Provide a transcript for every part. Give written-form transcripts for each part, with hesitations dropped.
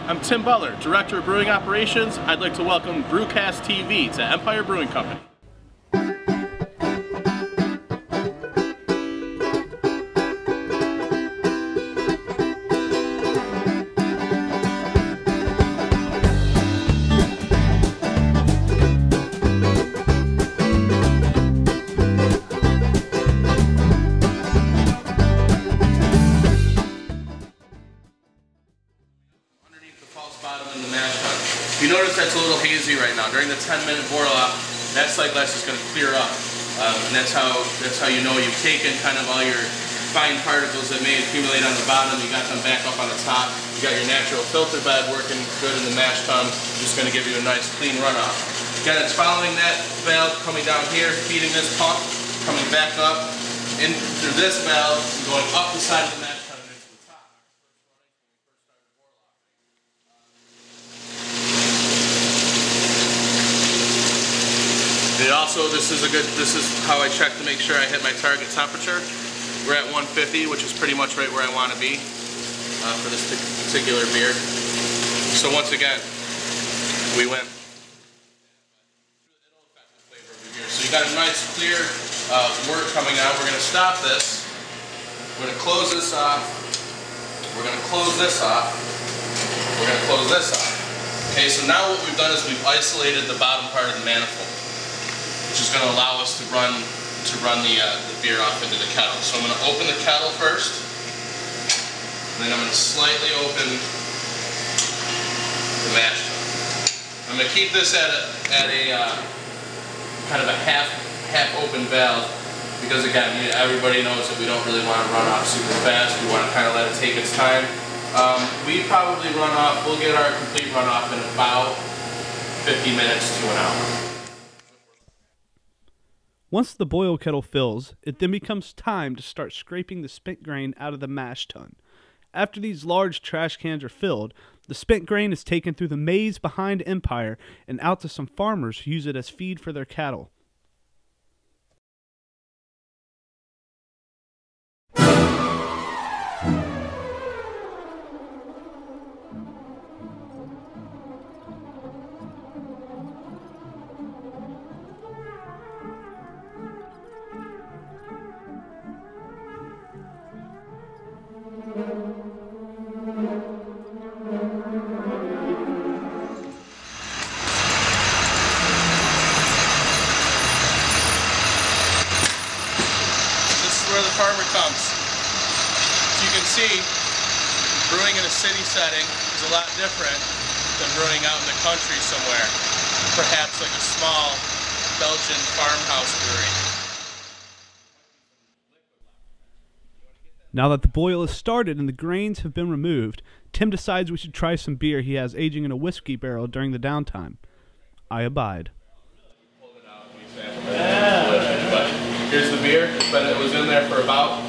I'm Tim Butler, Director of Brewing Operations. I'd like to welcome Brewcast TV to Empire Brewing Company. You notice that's a little hazy right now. During the 10-minute boil off, that slide glass is going to clear up, and that's how you know you've taken kind of all your fine particles that may accumulate on the bottom. You got them back up on the top. You got your natural filter bed working good in the mash tun. Just going to give you a nice clean runoff. Again, it's following that valve coming down here, feeding this pump, coming back up in through this valve, and going up the side of the mash. This is how I check to make sure I hit my target temperature. We're at 150, which is pretty much right where I want to be for this particular beer. So once again, we went. So you got a nice clear wort coming out. We're going to stop this. We're going to close this off. We're going to close this off. We're going to close this off. Okay, so now what we've done is we've isolated the bottom part of the manifold, which is going to allow us to run the beer off into the kettle. So I'm going to open the kettle first, and then I'm going to slightly open the mash tun. I'm going to keep this at a kind of a half open valve, because again, everybody knows that we don't really want to run off super fast. We want to kind of let it take its time. We probably run off. We'll get our complete run off in about 50 minutes to an hour. Once the boil kettle fills, it then becomes time to start scraping the spent grain out of the mash tun. After these large trash cans are filled, the spent grain is taken through the maze behind Empire and out to some farmers who use it as feed for their cattle. Where the farmer comes. As you can see, brewing in a city setting is a lot different than brewing out in the country somewhere, perhaps like a small Belgian farmhouse brewery. Now that the boil is started and the grains have been removed, Tim decides we should try some beer he has aging in a whiskey barrel during the downtime. I abide. Here's the beer. It was in there for about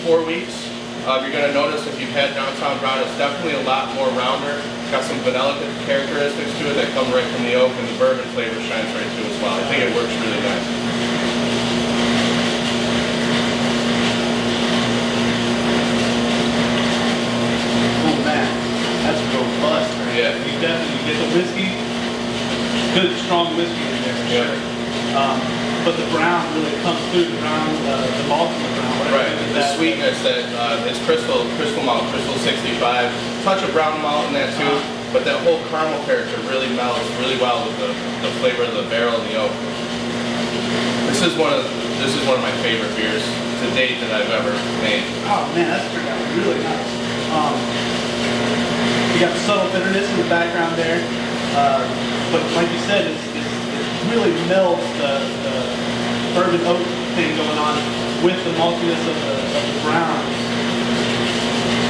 4 weeks. You're going to notice if you've had Downtown Brown, it's definitely a lot more rounder. It's got some vanilla characteristics to it that come right from the oak, and the bourbon flavor shines right through as well. I think it works really nice. Oh man, that's robust. Right? Yeah. You definitely get the whiskey, good strong whiskey in there for sure. But the brown really comes through, the brown, the malt in the brown. Right, the sweetness that, it's crystal malt, crystal 65, touch of brown malt in that too, but that whole caramel character really melds really well with the flavor of the barrel and the oak. This is one of my favorite beers to date that I've ever made. Oh man, that's turned out really nice. You got the subtle bitterness in the background there, but like you said, it really melds the bourbon oak thing going on with the maltiness of the brown.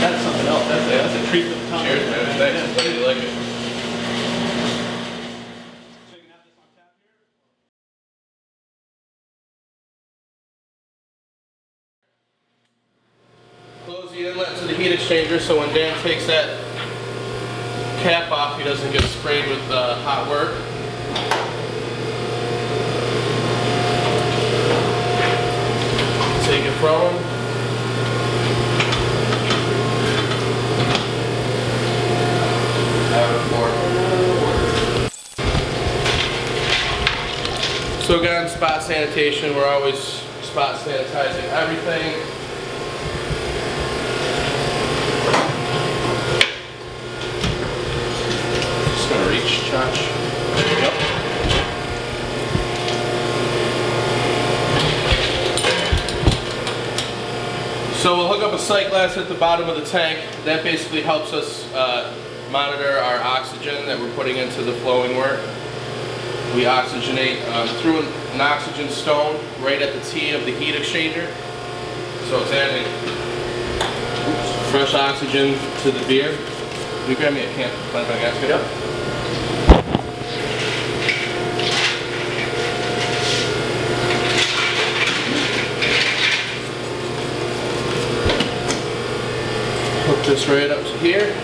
That's something else. That's a treat for the tongue. Cheers, man. Thanks. I'm glad you like it. Close the inlet to the heat exchanger so when Dan takes that cap off, he doesn't get sprayed with hot work. Take it from him. So again, spot sanitation, we're always spot sanitizing everything. Just gonna reach, Josh. Yep. So we'll hook up a sight glass at the bottom of the tank. That basically helps us monitor our oxygen that we're putting into the flowing work. We oxygenate through an oxygen stone right at the T of the heat exchanger. So it's adding fresh oxygen to the beer. Can you grab me a can? Plant my gasket? Yep. Hook this right up to here.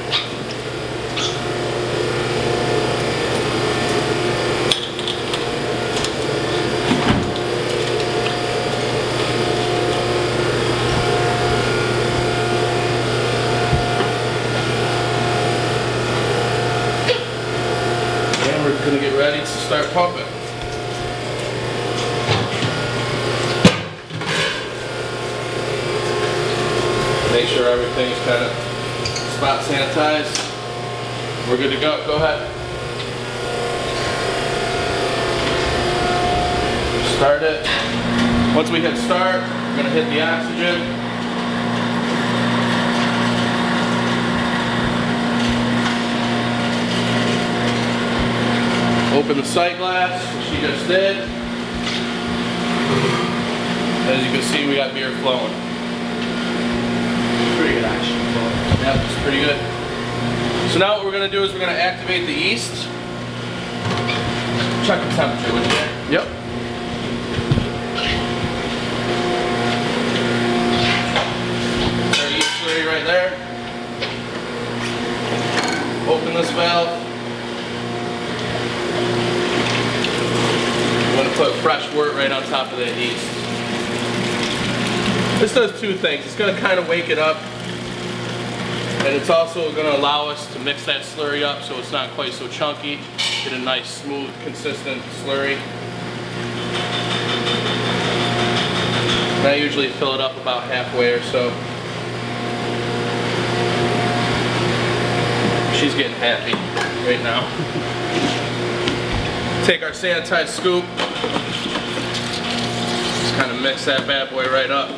Going to get ready to start pumping. Make sure everything's kind of spot sanitized. We're good to go. Go ahead. Start it. Once we hit start, we're going to hit the oxygen. Open the sight glass, which she just did. As you can see, we got beer flowing. Pretty good action. Yep, it's pretty good. So now what we're going to do is we're going to activate the yeast. Check the temperature with you. Yep. Our yeast slurry right there. Open this valve. I'm going to put fresh wort right on top of that yeast. This does two things. It's going to kind of wake it up, and it's also going to allow us to mix that slurry up so it's not quite so chunky. Get a nice, smooth, consistent slurry. And I usually fill it up about halfway or so. She's getting happy right now. Take our sanitized scoop, just kind of mix that bad boy right up.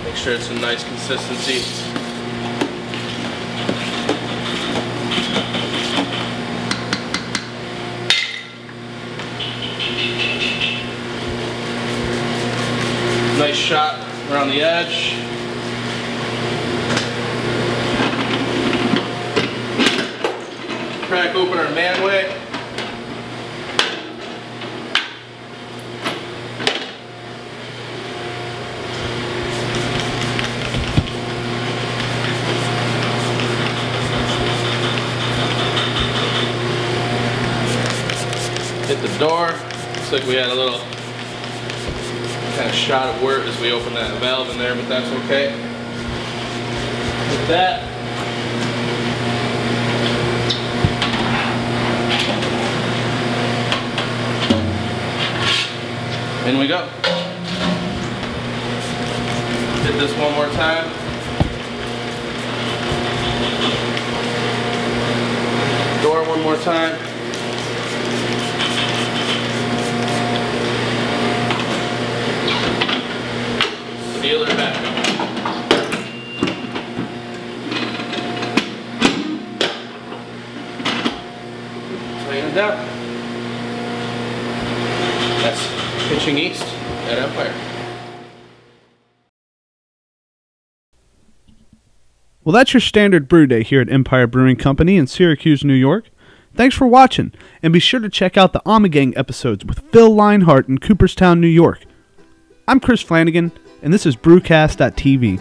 Make sure it's a nice consistency. Nice shot around the edge. Crack open our manway. Hit the door. Looks like we had a little kind of shot of wort as we opened that valve in there, but that's okay. With that, in we go. Hit this one more time. Door one more time. Seal her back up. Tighten it down. That's pitching yeast at Empire. Well, that's your standard brew day here at Empire Brewing Company in Syracuse, New York. Thanks for watching, and be sure to check out the Omegang episodes with Phil Leinhart in Cooperstown, New York. I'm Chris Flanagan, and this is Brewcast.tv.